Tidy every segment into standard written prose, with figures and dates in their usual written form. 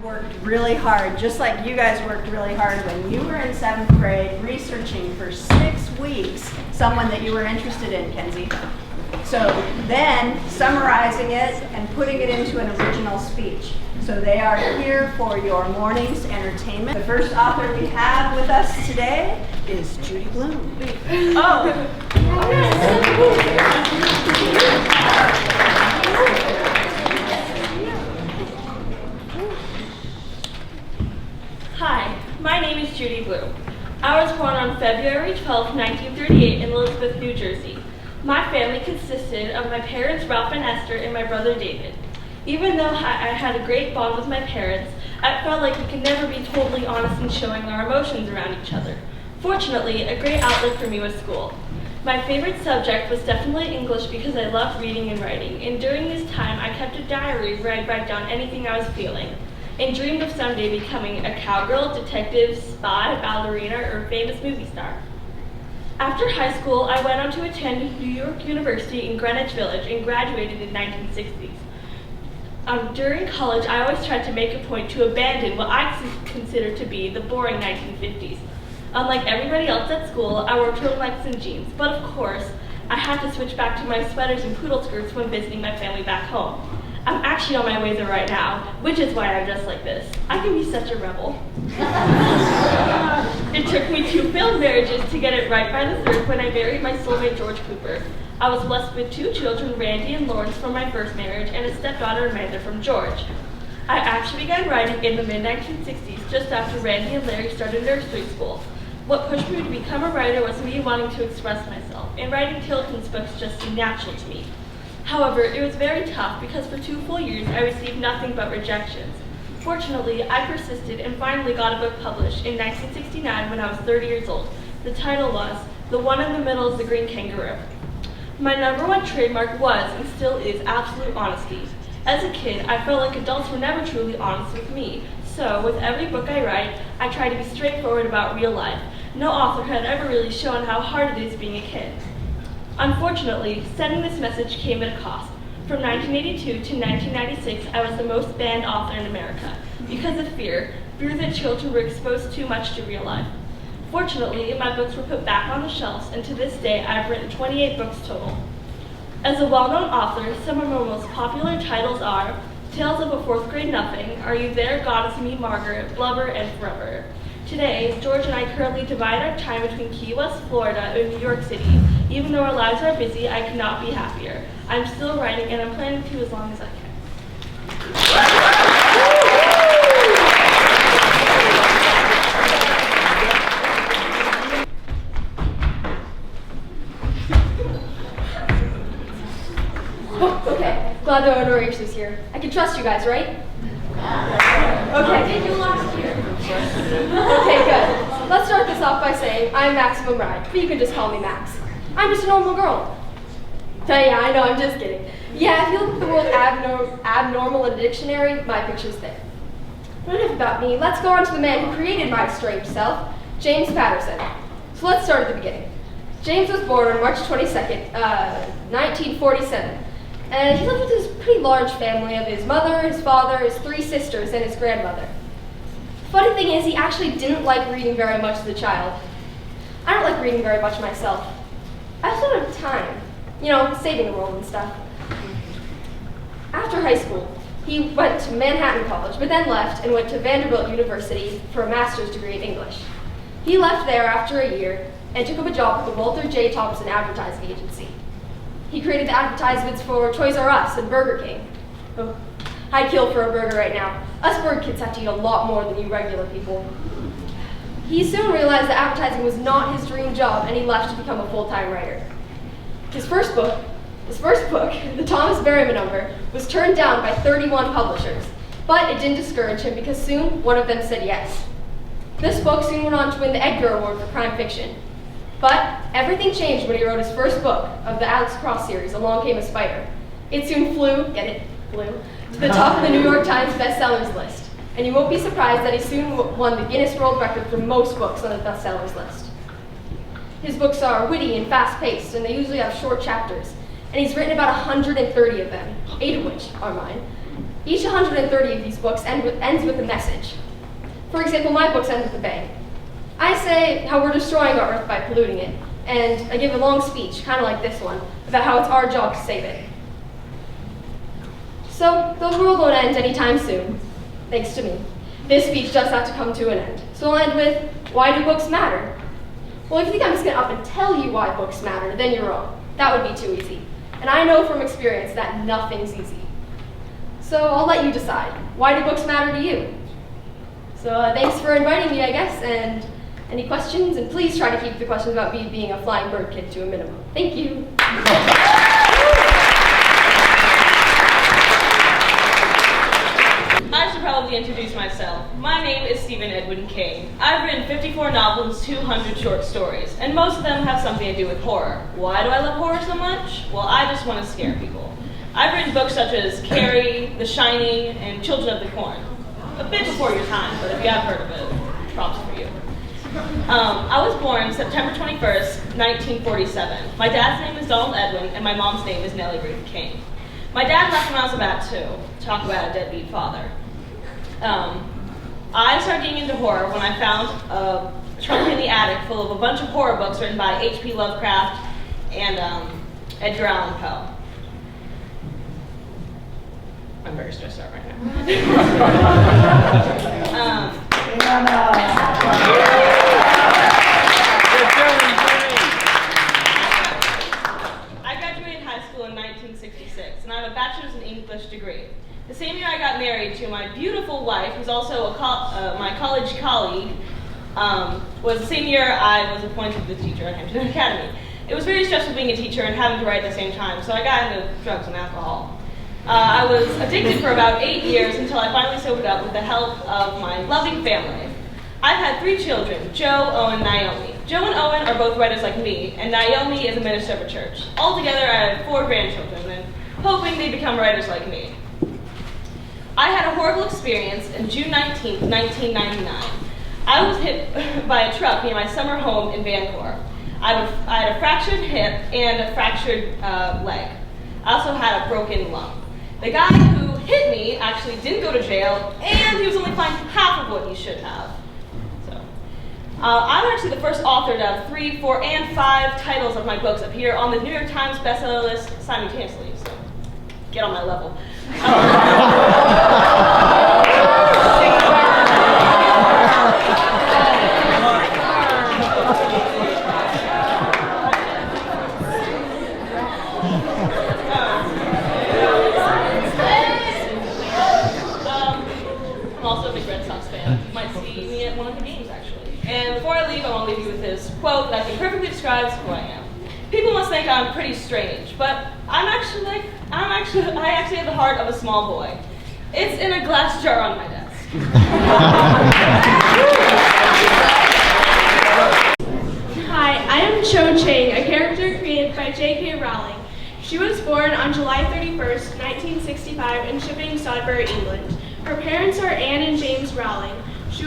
worked really hard, just like you guys worked really hard when you were in 7th grade, researching for 6 weeks someone that you were interested in, Kenzie. So then summarizing it and putting it into an original speech. So they are here for your morning's entertainment. The first author we have with us today is Judy Bloom. Oh. Hi, my name is Judy Bloom. I was born on February 12, 1938 in Elizabeth, New Jersey. My family consisted of my parents, Ralph and Esther, and my brother, David. Even though I had a great bond with my parents, I felt like we could never be totally honest in showing our emotions around each other. Fortunately, a great outlet for me was school. My favorite subject was definitely English because I loved reading and writing, and during this time I kept a diary where I'd write down anything I was feeling, and dreamed of someday becoming a cowgirl, detective, spy, ballerina, or famous movie star. After high school, I went on to attend New York University in Greenwich Village and graduated in 1960s. During college, I always tried to make a point to abandon what I considered to be the boring 1950s. Unlike everybody else at school, I wore turtlenecks and jeans, but of course, I had to switch back to my sweaters and poodle skirts when visiting my family back home. I'm actually on my way there right now, which is why I'm dressed like this. I can be such a rebel. It took me 2 failed marriages to get it right by the 3rd when I married my soulmate George Cooper. I was blessed with 2 children, Randy and Lawrence, from my first marriage, and a stepdaughter, Amanda, from George. I actually began writing in the mid-1960s, just after Randy and Larry started nursery school. What pushed me to become a writer was me wanting to express myself, and writing children's books just seemed natural to me. However, it was very tough because for 2 full years I received nothing but rejections. Fortunately, I persisted and finally got a book published in 1969 when I was 30 years old. The title was The One in the Middle is the Green Kangaroo. My #1 trademark was, and still is, absolute honesty. As a kid, I felt like adults were never truly honest with me. So, with every book I write, I try to be straightforward about real life. No author had ever really shown how hard it is being a kid. Unfortunately, sending this message came at a cost. From 1982 to 1996, I was the most banned author in America because of fear that children were exposed too much to real life. Fortunately, my books were put back on the shelves, and to this day, I've written 28 books total. As a well-known author, some of my most popular titles are Tales of a 4th Grade Nothing, Are You There, God Is Me, Margaret, Blubber, and Forever. Today, George and I currently divide our time between Key West, Florida, and New York City. Even though our lives are busy, I could not be happier. I'm still writing, and I'm planning to as long as I can. Okay, glad there are no erasers here. I can trust you guys, right? Okay. Did you last year? Okay, good. Let's start this off by saying I'm Maximum Ride, but you can just call me Max. I'm just a normal girl. Yeah, I know, I'm just kidding. Yeah, if you look at the word abnormal in a dictionary, my picture's there. But enough about me, let's go on to the man who created my strange self, James Patterson. So let's start at the beginning. James was born on March 22nd, 1947. And he lived with his pretty large family of his mother, his father, his 3 sisters, and his grandmother. Funny thing is, he actually didn't like reading very much as a child. I don't like reading very much myself. I also don't have time, saving the world and stuff. After high school, he went to Manhattan College, but then left and went to Vanderbilt University for a master's degree in English. He left there after a year and took up a job with the Walter J. Thompson Advertising Agency. He created the advertisements for Toys R Us and Burger King. Oh, I'd kill for a burger right now. Us burger kids have to eat a lot more than you regular people. He soon realized that advertising was not his dream job, and he left to become a full-time writer. His first book, The Thomas Berryman Number, was turned down by 31 publishers, but it didn't discourage him because soon one of them said yes. This book soon went on to win the Edgar Award for crime fiction. But everything changed when he wrote his first book of the Alex Cross series, Along Came a Spider. It soon flew to the top of the New York Times bestsellers list. And you won't be surprised that he soon won the Guinness World Record for most books on the bestsellers list. His books are witty and fast-paced, and they usually have short chapters. And he's written about 130 of them, 8 of which are mine. Each 130 of these books ends with a message. For example, my books end with a bang. I say how we're destroying our Earth by polluting it, and I give a long speech, kind of like this one, about how it's our job to save it. So, the world won't end anytime soon, thanks to me. This speech does have to come to an end. So I'll end with, why do books matter? Well, if you think I'm just going to up and tell you why books matter, then you're wrong. That would be too easy. And I know from experience that nothing's easy. So I'll let you decide. Why do books matter to you? So thanks for inviting me, I guess, and any questions? And please try to keep the questions about me being a flying bird kid to a minimum. Thank you. I should probably introduce myself. My name is Stephen Edwin King. I've written 54 novels, 200 short stories, and most of them have something to do with horror. Why do I love horror so much? Well, I just want to scare people. I've written books such as Carrie, The Shining, and Children of the Corn. A bit before your time, but if you have heard of it, props for you. I was born September 21st, 1947. My dad's name is Donald Edwin, and my mom's name is Nellie Ruth King. My dad left when I was about 2. Talk about a deadbeat father. I started getting into horror when I found a trunk in the attic full of a bunch of horror books written by H.P. Lovecraft and Edgar Allan Poe. I'm very stressed out right now. I graduated high school in 1966, and I have a bachelor's in English degree. The same year I got married to my beautiful wife, who's also my college colleague, was the same year I was appointed the teacher at Hampton Academy. It was very stressful being a teacher and having to write at the same time, so I got into drugs and alcohol. I was addicted for about 8 years until I finally sobered up with the help of my loving family. I've had 3 children, Joe, Owen, Naomi. Joe and Owen are both writers like me, and Naomi is a minister of a church. Altogether, I have 4 grandchildren, and hoping they become writers like me. I had a horrible experience in June 19th, 1999. I was hit by a truck near my summer home in Vancouver. I had a fractured hip and a fractured leg. I also had a broken lung. The guy who hit me actually didn't go to jail, and he was only fined half of what he should have. So, I'm actually the first author to have 3, 4, and 5 titles of my books appear on the New York Times bestseller list simultaneously. So, get on my level. I'm also a big Red Sox fan. You might see me at one of the games, actually. And before I leave, I want to leave you with this quote that I think perfectly describes who I am. People must think I'm pretty strange, but I actually have the heart of a small boy. It's in a glass jar on my desk. Hi, I am Cho Chang, a character created by J.K. Rowling. She was born on July 31st, 1965 in Chipping, Sudbury, England. Her parents are Anne and James Rowling. She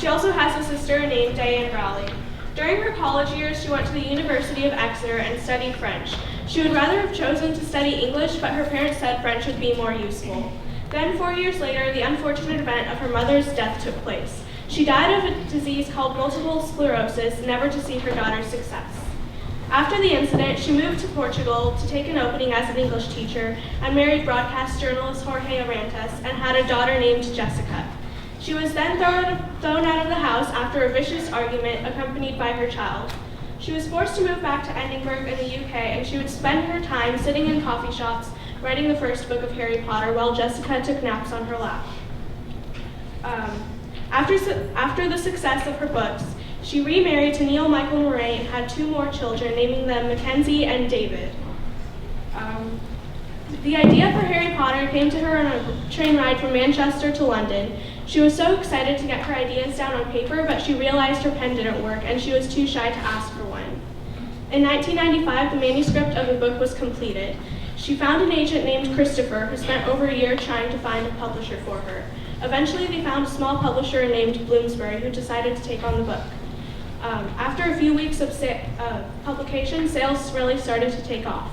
also has a sister named Diane Rowling. During her college years, she went to the University of Exeter and studied French. She would rather have chosen to study English, but her parents said French would be more useful. Then, 4 years later, the unfortunate event of her mother's death took place. She died of a disease called multiple sclerosis, never to see her daughter's success. After the incident, she moved to Portugal to take an opening as an English teacher and married broadcast journalist Jorge Arantes and had a daughter named Jessica. She was then thrown out of the house after a vicious argument accompanied by her child. She was forced to move back to Edinburgh in the UK, and she would spend her time sitting in coffee shops writing the first book of Harry Potter while Jessica took naps on her lap. After the success of her books, she remarried to Neil Michael Murray and had 2 more children, naming them Mackenzie and David. The idea for Harry Potter came to her on a train ride from Manchester to London. She was so excited to get her ideas down on paper, but she realized her pen didn't work and she was too shy to ask for one. In 1995, the manuscript of the book was completed. She found an agent named Christopher who spent over a year trying to find a publisher for her. Eventually, they found a small publisher named Bloomsbury who decided to take on the book. After a few weeks of publication, sales really started to take off.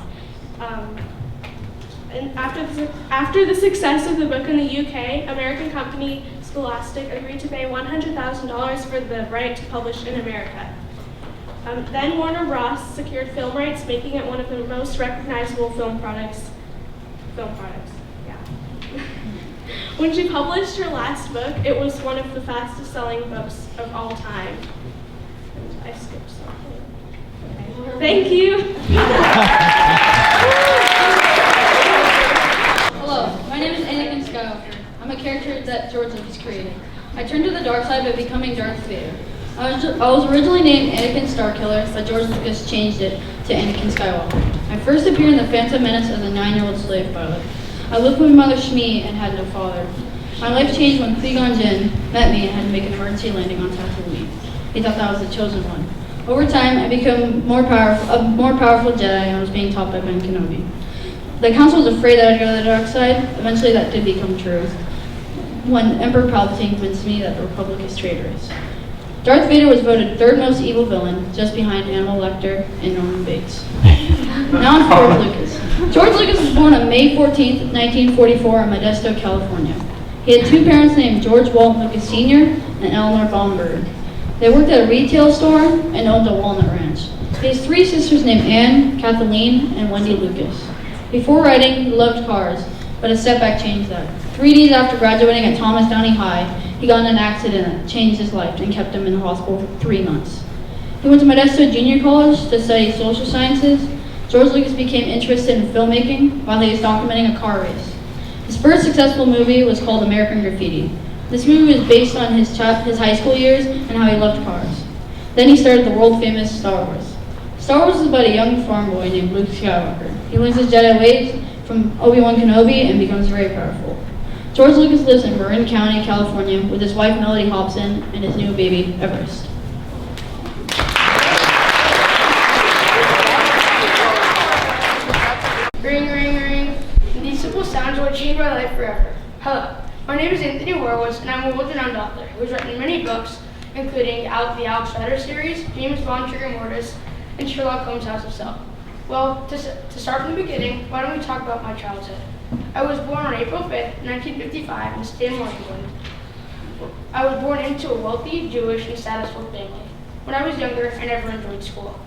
And after the success of the book in the UK, American company Scholastic agreed to pay $100,000 for the right to publish in America. Then Warner Bros. Secured film rights, making it one of the most recognizable film products. Yeah. When she published her last book, it was one of the fastest-selling books of all time. I skipped something. Okay. Thank you. Hello, my name is Anakin Skywalker. I'm a character that George Lucas created. I turned to the dark side by becoming Darth Vader. I was originally named Anakin Starkiller, but George Lucas changed it to Anakin Skywalker. I first appeared in The Phantom Menace as a 9-year-old slave pilot. I lived with my mother Shmi and had no father. My life changed when Qui-Gon Jinn met me and had to make an emergency landing on Tatooine. He thought that I was the chosen one. Over time, I became a more powerful Jedi and I was being taught by Ben Kenobi. The Council was afraid that I'd go to the dark side. Eventually that did become true when Emperor Palpatine convinced me that the Republic is traitorous. Darth Vader was voted 3rd most evil villain, just behind Hannibal Lecter and Norman Bates. Now on George Lucas. George Lucas was born on May 14th, 1944 in Modesto, California. He had 2 parents named George Walton Lucas Sr. and Eleanor Baumberger. They worked at a retail store and owned a walnut ranch. He has 3 sisters named Anne, Kathleen, and Wendy Lucas. Before writing, he loved cars, but a setback changed that. 3 days after graduating at Thomas Downey High, he got in an accident that changed his life and kept him in the hospital for 3 months. He went to Modesto Junior College to study social sciences. George Lucas became interested in filmmaking while he was documenting a car race. His first successful movie was called American Graffiti. This movie was based on his high school years and how he loved cars. Then he started the world-famous Star Wars. Star Wars is about a young farm boy named Luke Skywalker. He learns his Jedi ways from Obi-Wan Kenobi and becomes very powerful. George Lucas lives in Marin County, California, with his wife Melody Hobson and his new baby, Everest. Ring, ring, ring. These simple sounds will change my life forever. Hello, my name is Anthony Horowitz, and I'm a world-renowned author who has written many books, including the Alex Rider series, James Bond, Trigger Mortis, and Sherlock Holmes' House of Self. Well, to start from the beginning, why don't we talk about my childhood? I was born on April 5th, 1955 in Stanmore, England. I was born into a wealthy, Jewish, and successful family. When I was younger, I never enjoyed school.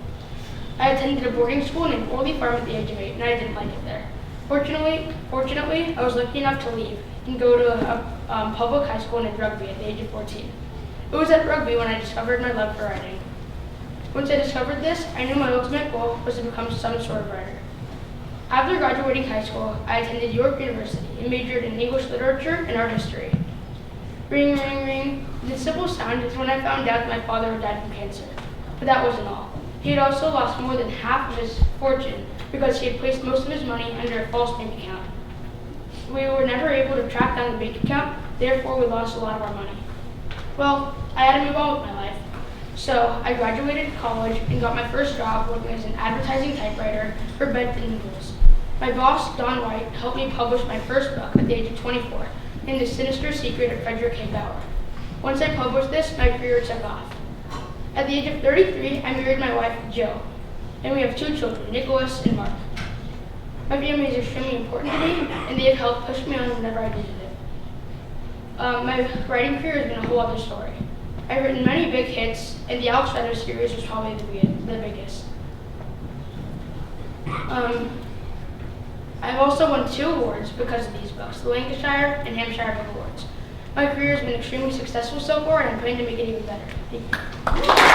I attended a boarding school named Orley Farm at the age of 8, and I didn't like it there. Fortunately, I was lucky enough to leave and go to a public high school named Rugby at the age of 14. It was at Rugby when I discovered my love for writing. Once I discovered this, I knew my ultimate goal was to become some sort of writer. After graduating high school, I attended York University and majored in English literature and art history. Ring, ring, ring. The simple sound is when I found out that my father had died from cancer. But that wasn't all. He had also lost more than half of his fortune because he had placed most of his money under a false bank account. We were never able to track down the bank account, therefore we lost a lot of our money. Well, I had to move on with my life. So I graduated college and got my first job working as an advertising typewriter for Bedford News. My boss, Don White, helped me publish my first book at the age of 24, named The Sinister Secret of Frederick K. Bauer. Once I published this, my career took off. At the age of 33, I married my wife, Jill, and we have 2 children, Nicholas and Mark. My family is extremely important to me, and they have helped push me on whenever I needed it. My writing career has been a whole other story. I've written many big hits, and the Alex Rider series was probably the biggest. I've also won 2 awards because of these books, the Lancashire and Hampshire Book Awards. My career has been extremely successful so far, and I'm planning to make it even better. Thank you.